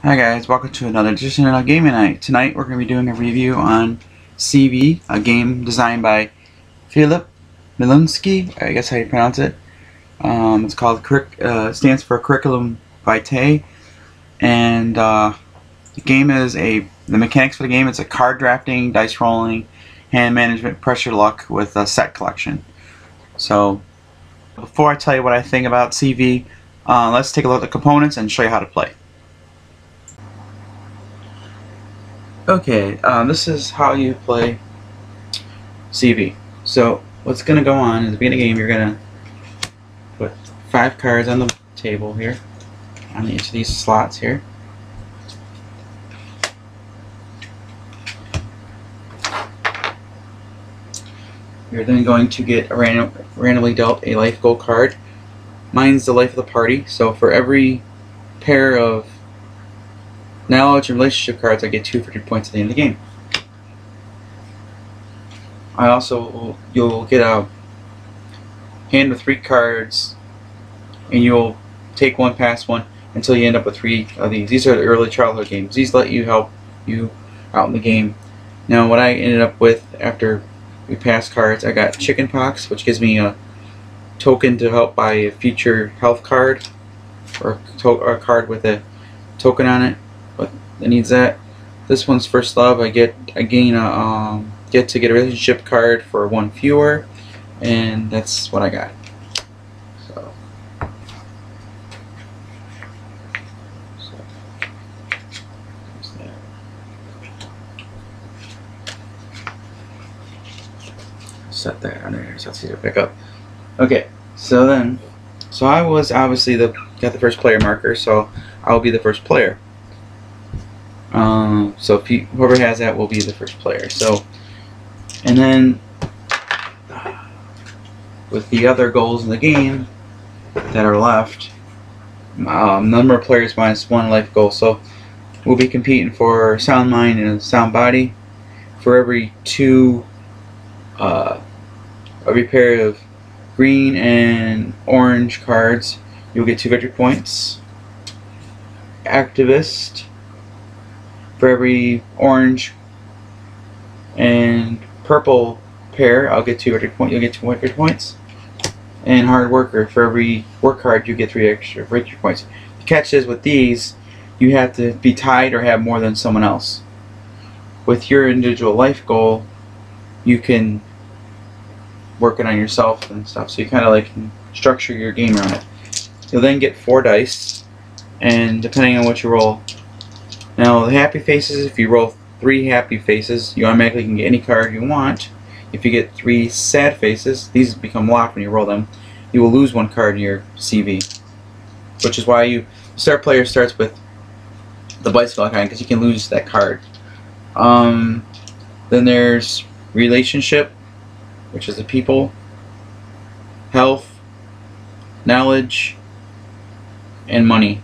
Hi guys, welcome to another edition of Gaming Night. Tonight we're going to be doing a review on CV, a game designed by Filip Miluński, I guess how you pronounce it. It's called, stands for Curriculum Vitae, and the mechanics for the game, it's a card drafting, dice rolling, hand management, pressure luck with a set collection. So, before I tell you what I think about CV, let's take a look at the components and show you how to play. Okay, this is how you play CV. So what's going to go on at the beginning of the game, you're going to put 5 cards on the table here, on each of these slots here. You're then going to get randomly dealt a life goal card. Mine's the life of the party, so for every pair of knowledge and relationship cards, I get 250 points at the end of the game. You'll get a hand of 3 cards, and you'll take one past one until you end up with 3 of these. These are the early childhood games. These let you help you out in the game. Now, what I ended up with after we passed cards, I got chickenpox, which gives me a token to help buy a future health card, or a card with a token on it. But it needs that. This one's first love. I get to get a relationship card for 1 fewer, and that's what I got. So there's that. Set that on there so it's easier to pick up. Okay, so I was obviously got the first player marker, so I'll be the first player. So whoever has that will be the first player. So, and then with the other goals in the game that are left, number of players minus 1 life goal. So we'll be competing for sound mind and a sound body. For every 2, every pair of green and orange cards, you'll get 2 victory points. Activist. For every orange and purple pair, I'll get 2 victory points. You'll get 2 victory points. And hard worker. For every work card, you get 3 extra victory points. The catch is with these, you have to be tied or have more than someone else. With your individual life goal, you can work it on yourself and stuff. So you kind of like structure your game around it. You'll then get 4 dice, and depending on what you roll. Now the happy faces, if you roll 3 happy faces, you automatically can get any card you want. If you get 3 sad faces, these become locked when you roll them. You will lose 1 card in your CV, which is why the start player starts with the bicycle icon, because you can lose that card. Then there's relationship, which is the people, health, knowledge, and money.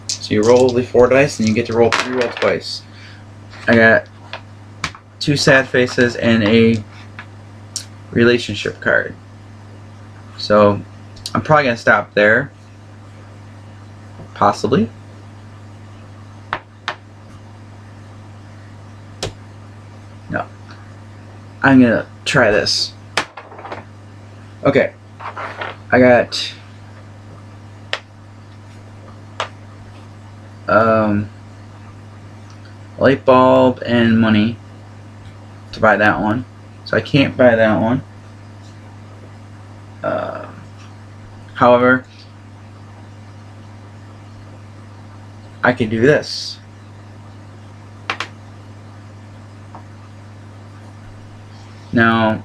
So you roll the 4 dice, and you get to re-roll twice. I got 2 sad faces and a relationship card. So I'm probably gonna stop there. Possibly. No. I'm gonna try this. Okay. I got light bulb and money to buy that one, so I can't buy that one. However, I can do this. Now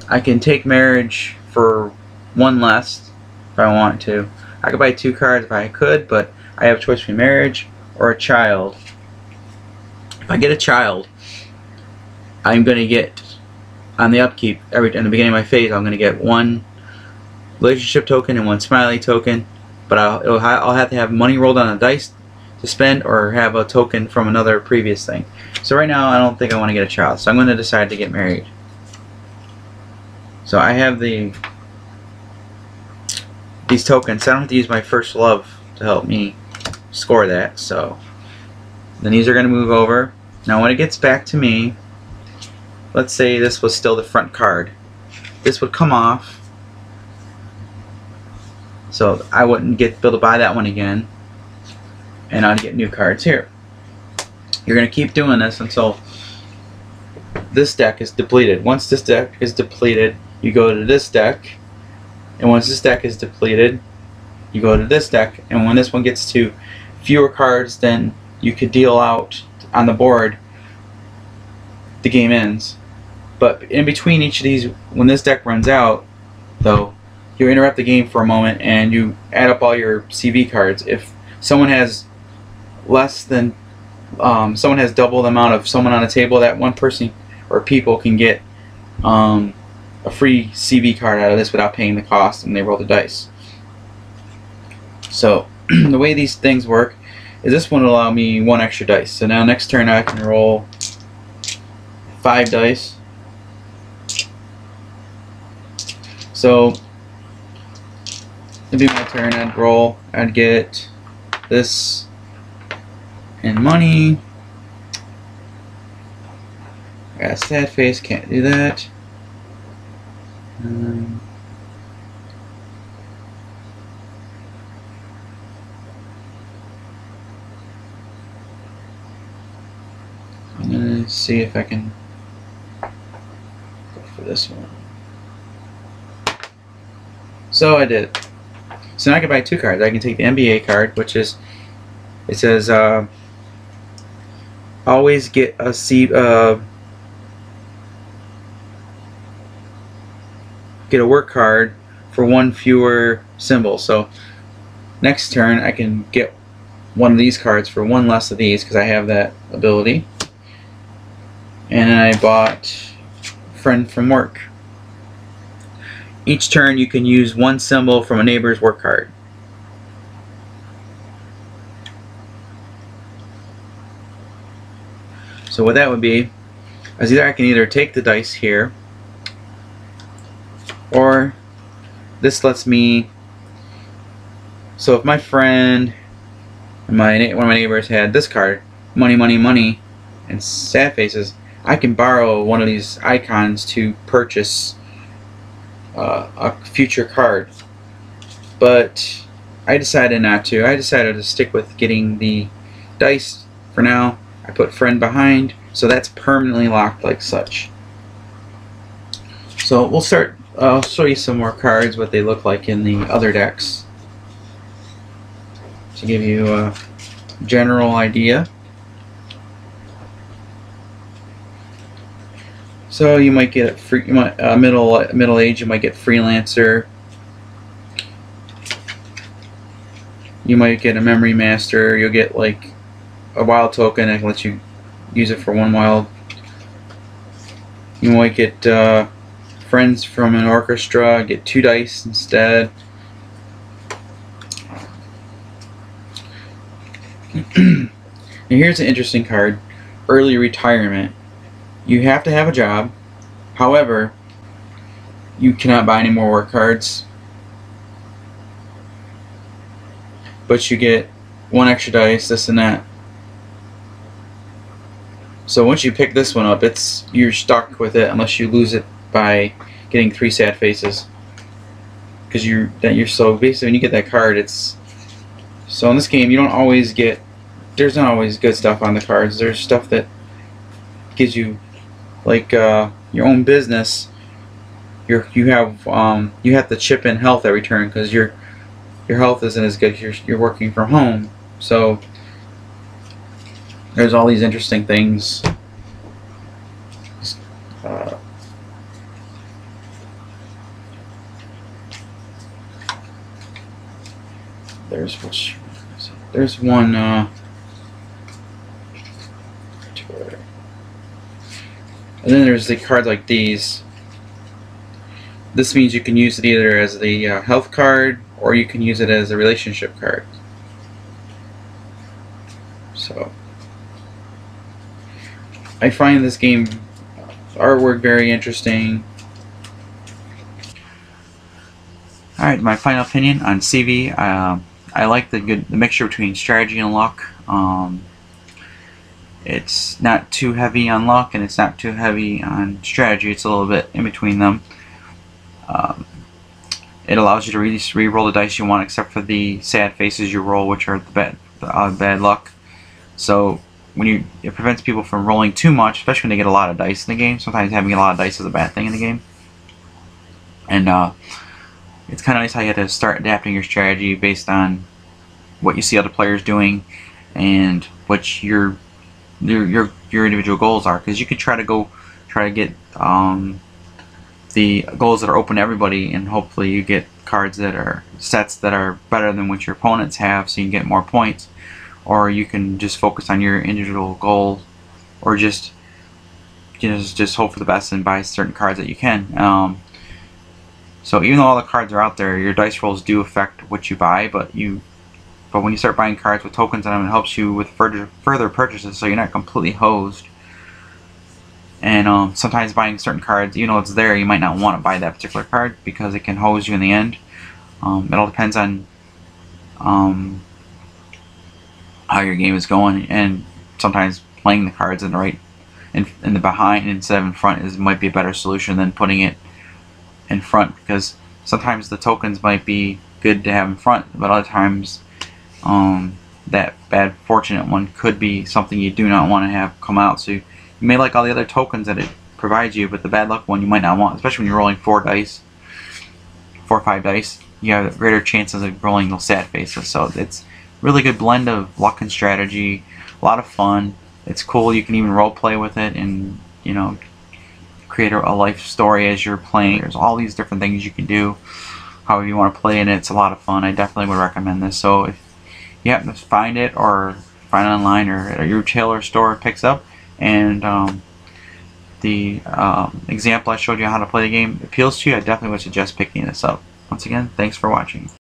I can take marriage for 1 less if I want to. I could buy 2 cards if I could, but I have a choice between marriage or a child. If I get a child, I'm going to get, on the upkeep, in the beginning of my phase, I'm going to get 1 relationship token and 1 smiley token, but I'll have to have money rolled on a dice to spend, or have a token from another previous thing. So right now I don't think I want to get a child, so I'm going to decide to get married. So I have the these tokens. I don't have to use my first love to help me score that. So then these are going to move over. Now when it gets back to me, let's say this was still the front card. This would come off, so I wouldn't get able to buy that one again, and I'd get new cards here. You're going to keep doing this until this deck is depleted. Once this deck is depleted, you go to this deck, and once this deck is depleted, you go to this deck, and when this one gets to fewer cards than you could deal out on the board, the game ends. But in between each of these, when this deck runs out, though, you interrupt the game for a moment and you add up all your CV cards. If someone has less than, someone has double the amount of someone on the table, that one person or people can get a free CV card out of this without paying the cost, and they roll the dice. So the way these things work is this one will allow me one extra dice. So now next turn I can roll 5 dice. So it'd be my turn. I'd roll. I'd get this and money. I got a sad face. Can't do that. I'm gonna see if I can go for this one. So I did. So now I can buy 2 cards. I can take the NBA card, which is, it says always get a get a work card for 1 fewer symbol. So next turn I can get one of these cards for 1 less of these because I have that ability. And then I bought Friend from Work. Each turn you can use 1 symbol from a neighbor's work card. So what that would be is either I can either take the dice here, or this lets me, so if my friend and one of my neighbors had this card, money, money, money, and sad faces, I can borrow one of these icons to purchase a future card. But I decided not to. I decided to stick with getting the dice for now. I put friend behind, so that's permanently locked like such. So we'll start. I'll show you some more cards, what they look like in the other decks, to give you a general idea. So you might get middle age. You might get freelancer. You might get a memory master. You'll get like a wild token that lets you use it for 1 wild. You might get friends from an orchestra. Get 2 dice instead. And here's an interesting card: early retirement. You have to have a job. However, you cannot buy any more work cards. But you get 1 extra dice, this and that. So once you pick this one up, you're stuck with it unless you lose it by getting 3 sad faces. Because you're so basically when you get that card, it's so in this game you don't always get. There's not always good stuff on the cards. There's stuff that gives you, like your own business. You have to chip in health every turn because your health isn't as good. You're working from home, so there's all these interesting things. There's one. And then there's the cards like these. This means you can use it either as the health card, or you can use it as a relationship card. So I find this game artwork very interesting. Alright, my final opinion on CV. I like the mixture between strategy and luck. It's not too heavy on luck, and it's not too heavy on strategy. It's a little bit in between them. It allows you to re-roll the dice you want, except for the sad faces you roll, which are the bad luck. So it prevents people from rolling too much, especially when they get a lot of dice in the game. Sometimes having a lot of dice is a bad thing in the game. And it's kind of nice how you have to start adapting your strategy based on what you see other players doing and what your individual goals are. Because you could try to get the goals that are open to everybody, and hopefully you get cards that are sets that are better than what your opponents have, so you can get more points. Or you can just focus on your individual goal, or just hope for the best and buy certain cards that you can. So even though all the cards are out there, your dice rolls do affect what you buy, but when you start buying cards with tokens on them, it helps you with further purchases, so you're not completely hosed. And sometimes buying certain cards, even though it's there, you might not want to buy that particular card because it can hose you in the end. It all depends on how your game is going, and sometimes playing the cards in the right in the behind instead of in front might be a better solution than putting it in front, because sometimes the tokens might be good to have in front, but other times that bad fortunate one could be something you do not want to have come out. So you may like all the other tokens that it provides you, but the bad luck one you might not want, especially when you're rolling 4 or 5 dice. You have greater chances of rolling those sad faces. So it's really good blend of luck and strategy, a lot of fun. It's cool. You can even role play with it, and create a life story as you're playing. There's all these different things you can do however you want to play, and it's a lot of fun. I definitely would recommend this. So if you happen to find it or find it online, or at your retailer store picks up, and the example I showed you how to play the game appeals to you, I definitely would suggest picking this up. Once again, thanks for watching.